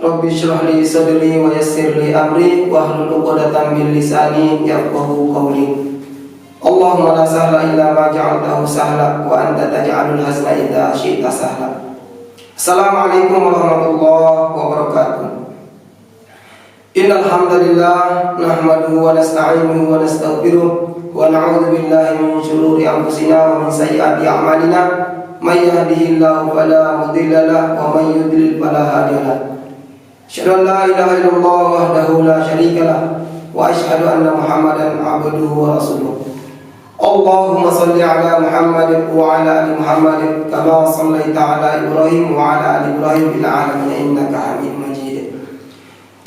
Rabbi shrah li sadri wa yassir li amri wahlul 'uqdatam min lisani yafqahu qawli. Allahumma la sahla illa ma ja'altahu sahla wa anta taj'alul hazna idza syi'ta sahla. Assalamualaikum warahmatullahi wabarakatuh. Innal hamdalillah nahmaduhu wa nasta'inuhu wa nastaghfiruh wa na'udzu billahi min shururi anfusina wa min sayyiati a'malina. May yahdihillahu fala mudilla lahu wa may yudlil fala hadiya lahu. Asyhadu an la ilaha illallah wahdahu la syarika lahu wa asyhadu anna Muhammadan 'abduhu wa rasuluh. Allahumma shalli ala Muhammad wa ala ali Muhammad kama shallaita ala Ibrahim wa ala ali Ibrahim fil alamin innaka Hamidum Majid.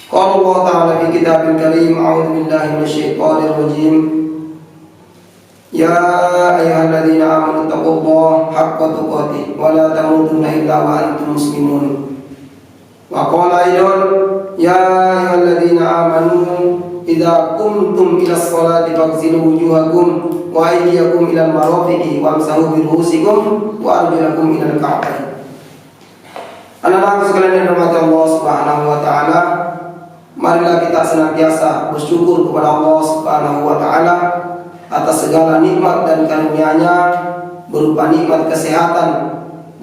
Qala Allah ta'ala fi kitabil karim, a'udzu billahi minasyaitonir rajim. Ya ayyuhalladzina amanu taqullaha haqqa tuqatih wa la tamutunna illa wa antum muslimun. Wa qala aidan ya ayyuhalladzina amanu idza qumtum ila sholati faghsilu wujuhakum wa aydiyakum ila al-marafiqi wamsahu bi ru'usikum wa arjulakum ila al-ka'bayn. Anak-anak sekalian yang dirahmati Allah Subhanahu wa taala, marilah kita senantiasa bersyukur kepada Allah Subhanahu wa taala atas segala nikmat dan karunia-Nya berupa nikmat kesehatan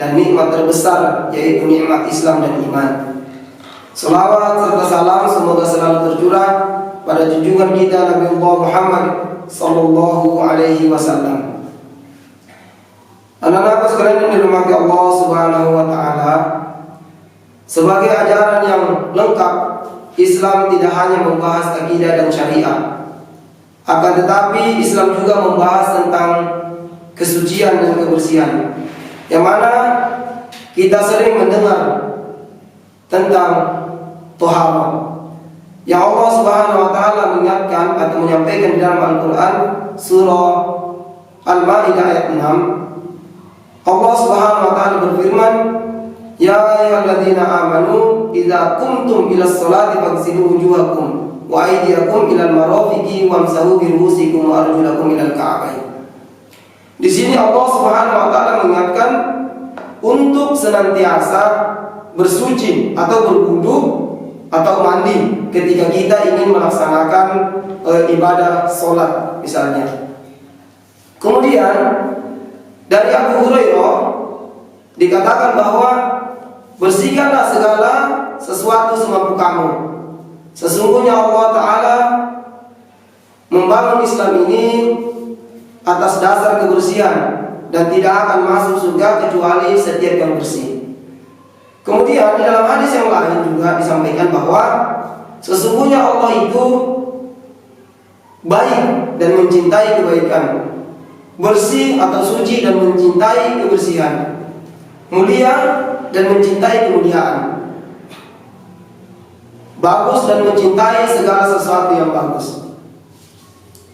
dan nikmat terbesar yaitu nikmat Islam dan iman. Salawat serta salam semoga selalu tercurah pada junjungan kita Nabi Muhammad sallallahu alaihi wasallam. Anak-anak sekalian yang dirahmati Allah Subhanahu wa taala, sebagai ajaran yang lengkap, Islam tidak hanya membahas akidah dan syariat, akan tetapi Islam juga membahas tentang kesucian dan kebersihan, yang mana kita sering mendengar tentang tohara yang Allah Subhanahu wa taala mengingatkan atau menyampaikan di dalam Al-Qur'an surah Al-Maidah ayat 6. Allah Subhanahu wa taala berfirman, ya ayyuhalladzina amanu idza qumtum ilas sholati faghsilu wujuhakum wa aydiyakum ilal marafiqi wamsahu bi ru'usikum wa arjulakum ilal ka'bayn. Di sini Allah Subhanahu wa taala mengingatkan untuk senantiasa bersuci atau berwudu atau mandi ketika kita ingin melaksanakan ibadah sholat misalnya. Kemudian dari Abu Hurairah dikatakan bahwa bersihkanlah segala sesuatu semampu kamu. Sesungguhnya Allah Ta'ala membangun Islam ini atas dasar kebersihan dan tidak akan masuk surga kecuali setiap yang bersih. Kemudian di dalam hadis yang lain juga disampaikan bahwa sesungguhnya Allah itu baik dan mencintai kebaikan, bersih atau suci dan mencintai kebersihan, mulia dan mencintai kemuliaan, bagus dan mencintai segala sesuatu yang bagus.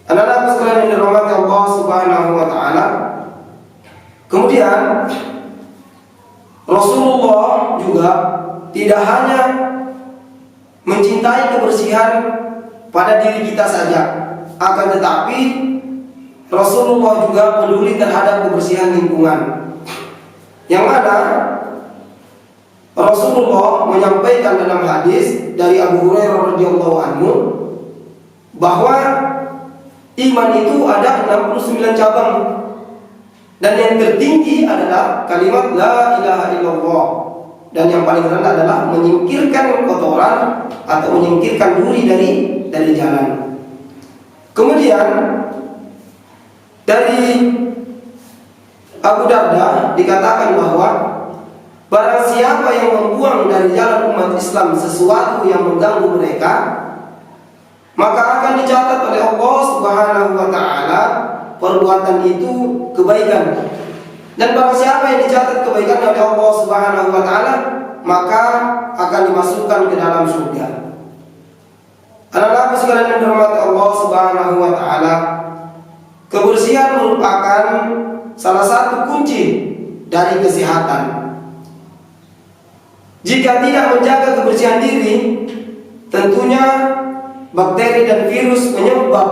Anak-anak sekalian yang dirahmati Allah Subhanahu wa taala, kemudian Rasulullah juga tidak hanya mencintai kebersihan pada diri kita saja, akan tetapi Rasulullah juga peduli terhadap kebersihan lingkungan, yang mana Rasulullah menyampaikan dalam hadis dari Abu Hurairah radhiyallahu anhu bahwa iman itu ada 69 cabang. Dan yang tertinggi adalah kalimat la ilaha illallah, dan yang paling rendah adalah menyingkirkan kotoran atau menyingkirkan duri dari jalan. Kemudian dari Abu Darda dikatakan bahwa barang siapa yang membuang dari jalan umat Islam sesuatu yang mengganggu mereka, maka akan dicatat oleh Allah Subhanahu wa taala perbuatan itu kebaikan. Dan barang siapa yang dicatat kebaikan oleh Allah Subhanahu wa taala, maka akan dimasukkan ke dalam surga. Anak-anak sekalian yang dirahmati Allah Subhanahu wa taala, kebersihan merupakan salah satu kunci dari kesehatan. Jika tidak menjaga kebersihan diri, tentunya bakteri dan virus penyebab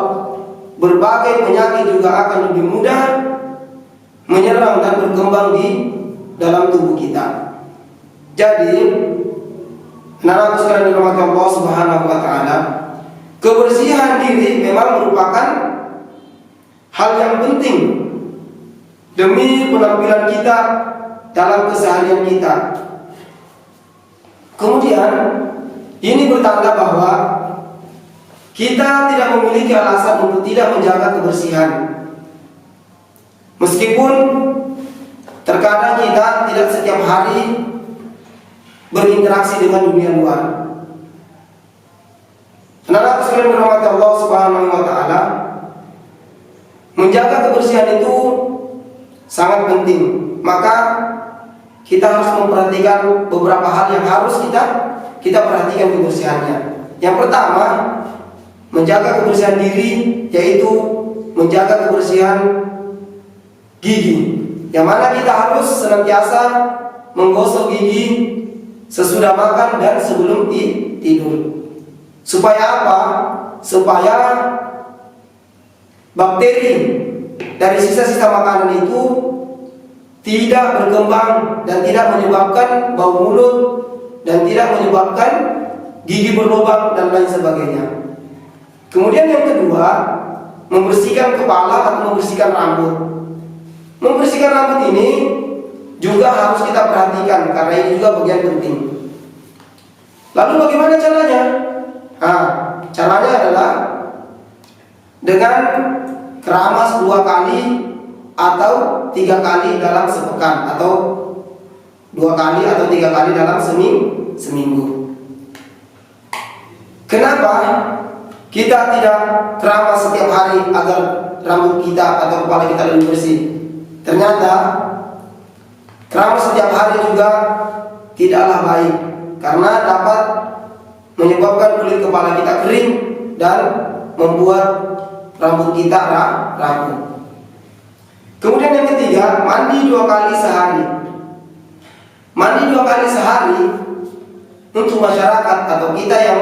berbagai penyakit juga akan lebih mudah menyerang dan berkembang di dalam tubuh kita. Jadi Anak-anak sekalian dirahmati Allah Subhanahu wa taala, kebersihan diri memang merupakan hal yang penting demi penampilan kita dalam keseharian kita. Kemudian ini bertanda bahwa kita tidak memiliki alasan untuk tidak menjaga kebersihan. Meskipun terkadang kita tidak setiap hari berinteraksi dengan dunia luar. Anak-anak sekalian dirahmati Allah Subhanahu wa taala, menjaga kebersihan itu sangat penting. Maka kita harus memperhatikan beberapa hal yang harus kita perhatikan kebersihannya. Yang pertama, menjaga kebersihan diri, yaitu menjaga kebersihan gigi. Yang mana kita harus senantiasa menggosok gigi sesudah makan dan sebelum tidur. Supaya apa? Supaya bakteri dari sisa-sisa makanan itu tidak berkembang dan tidak menyebabkan bau mulut dan tidak menyebabkan gigi berlubang dan lain sebagainya. Kemudian yang kedua, membersihkan kepala atau membersihkan rambut. Membersihkan rambut ini juga harus kita perhatikan karena ini juga bagian penting. Lalu bagaimana caranya? Caranya adalah dengan keramas 2 kali atau 3 kali dalam sepekan, atau 2 kali atau 3 kali dalam seminggu. Kenapa kita tidak keramas setiap hari agar rambut kita atau kepala kita lebih bersih? Ternyata keramas setiap hari juga tidaklah baik, karena dapat menyebabkan kulit kepala kita kering dan membuat rambut kita rapuh. Kemudian yang ketiga, mandi 2 kali sehari. Mandi 2 kali sehari untuk masyarakat atau kita yang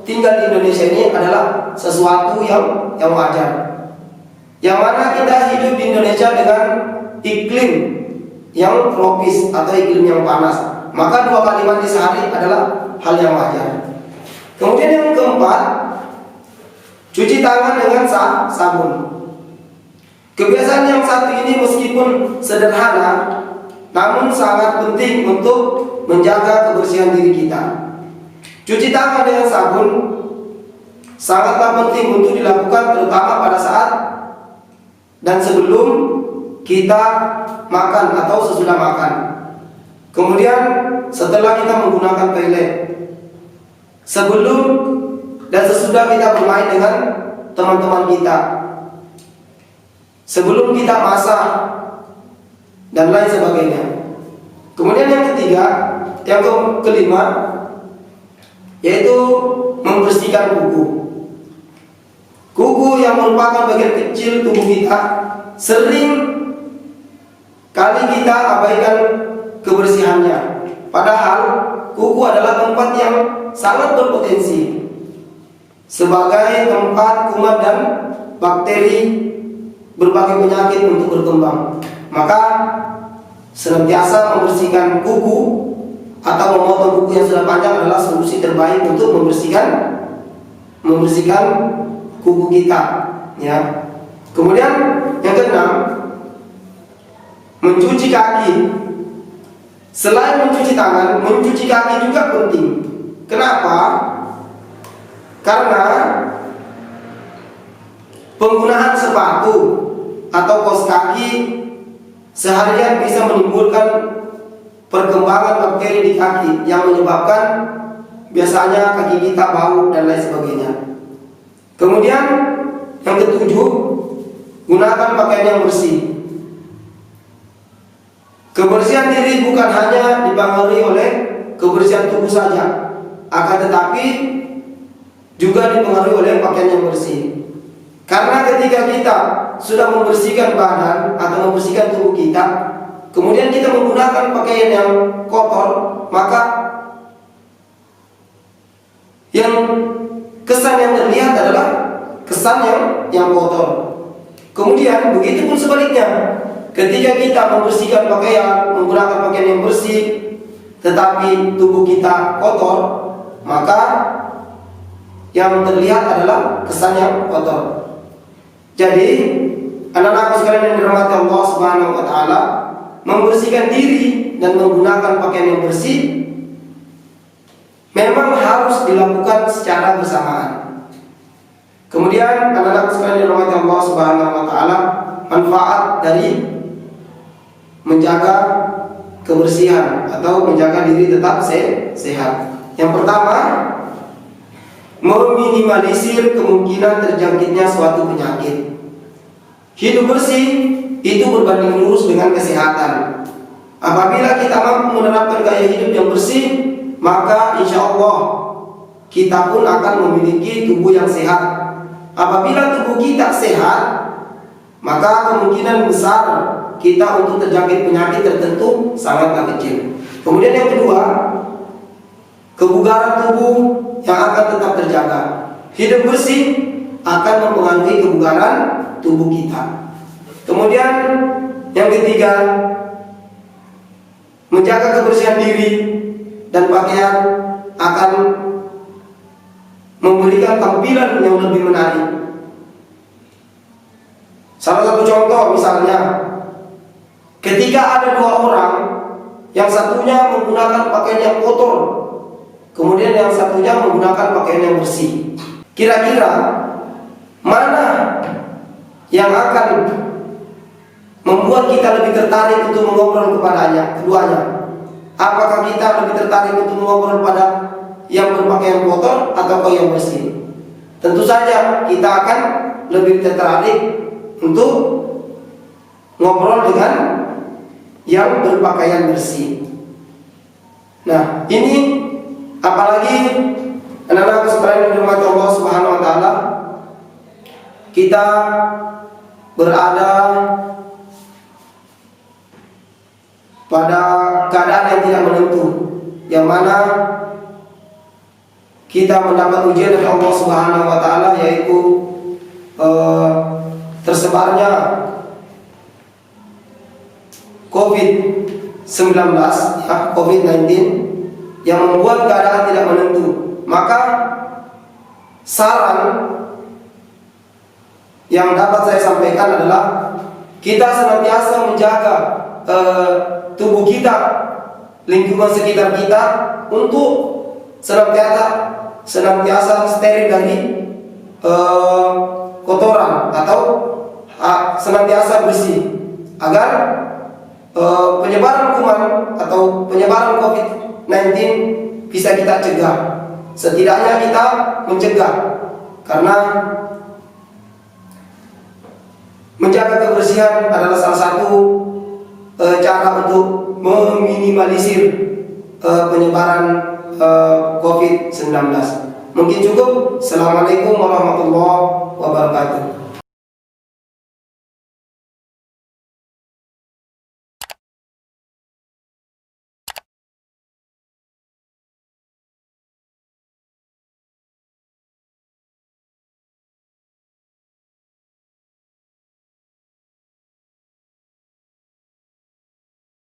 tinggal di Indonesia ini adalah sesuatu yang wajar. Yang mana kita hidup di Indonesia dengan iklim yang tropis atau iklim yang panas, maka 2 kali mandi sehari adalah hal yang wajar. Kemudian yang keempat, cuci tangan dengan sabun. Kebiasaan yang satu ini meskipun sederhana, namun sangat penting untuk menjaga kebersihan diri kita. Cuci tangan dengan sabun sangatlah penting untuk dilakukan, terutama pada saat dan sebelum kita makan atau sesudah makan. Kemudian setelah kita menggunakan toilet, sebelum dan sesudah kita bermain dengan teman-teman kita, sebelum kita masak dan lain sebagainya. Kemudian yang ketiga, yang kelima, yaitu membersihkan kuku. Kuku yang merupakan bagian kecil tubuh kita, sering kali kita abaikan kebersihannya. Padahal kuku adalah tempat yang sangat berpotensi sebagai tempat kuman dan bakteri berbagai penyakit untuk berkembang. Maka senantiasa membersihkan kuku atau memotong kuku yang sudah panjang adalah solusi terbaik untuk membersihkan kuku kita, ya. Kemudian yang keenam, mencuci kaki. Selain mencuci tangan, mencuci kaki juga penting. Kenapa? Karena penggunaan sepatu atau kaos kaki seharian bisa menimbulkan perkembangan bakteri di kaki yang menyebabkan biasanya kaki kita bau dan lain sebagainya. Kemudian yang ketujuh, gunakan pakaian yang bersih. Kebersihan diri bukan hanya dipengaruhi oleh kebersihan tubuh saja, akan tetapi juga dipengaruhi oleh pakaian yang bersih. Karena ketika kita sudah membersihkan badan atau membersihkan tubuh kita, kemudian kita menggunakan pakaian yang kotor, maka yang kesan yang terlihat adalah kesan yang kotor. Kemudian begitu pun sebaliknya, ketika kita membersihkan pakaian, menggunakan pakaian yang bersih, tetapi tubuh kita kotor, maka yang terlihat adalah kesan yang kotor. Jadi anak-anak sekalian yang dirahmati Allah Subhanahu wa taala, membersihkan diri dan menggunakan pakaian yang bersih memang harus dilakukan secara bersamaan. Kemudian anak-anak sekalian yang dirahmati Allah Subhanahu wa taala, manfaat dari menjaga kebersihan atau menjaga diri tetap sehat. Yang pertama, meminimalisir kemungkinan terjangkitnya suatu penyakit. Hidup bersih itu berbanding lurus dengan kesehatan. Apabila kita mampu menerapkan gaya hidup yang bersih, maka insya Allah kita pun akan memiliki tubuh yang sehat. Apabila tubuh kita sehat, maka kemungkinan besar kita untuk terjangkit penyakit tertentu sangatlah kecil. Kemudian yang kedua, kebugaran tubuh yang akan tetap terjaga. Hidup bersih akan mempengaruhi kebugaran tubuh kita. Kemudian yang ketiga, menjaga kebersihan diri dan pakaian akan memberikan tampilan yang lebih menarik. Salah satu contoh misalnya, ketika ada dua orang, yang satunya menggunakan pakaian yang kotor, kemudian yang satunya menggunakan pakaian yang bersih. Kira-kira mana yang akan membuat kita lebih tertarik untuk mengobrol keduanya? Apakah kita lebih tertarik untuk mengobrol pada yang berpakaian kotor atau yang bersih? Tentu saja kita akan lebih tertarik untuk ngobrol dengan yang berpakaian bersih. Nah, ini apalagi anak-anak sekalian yang dirahmati Allah Subhanahu wa taala, kita berada pada keadaan yang tidak menentu, yang mana kita mendapat ujian dari Allah Subhanahu wa taala, yaitu tersebarnya COVID-19 COVID-19 yang membuat keadaan tidak menentu. Maka saran yang dapat saya sampaikan adalah kita senantiasa menjaga tubuh kita, lingkungan sekitar kita, untuk senantiasa steril dari kotoran atau senantiasa bersih, agar penyebaran kuman atau penyebaran COVID-19 bisa kita cegah. Setidaknya kita mencegah, karena menjaga kebersihan adalah salah satu cara untuk meminimalisir penyebaran COVID-19. Mungkin cukup. Assalamualaikum warahmatullahi wabarakatuh.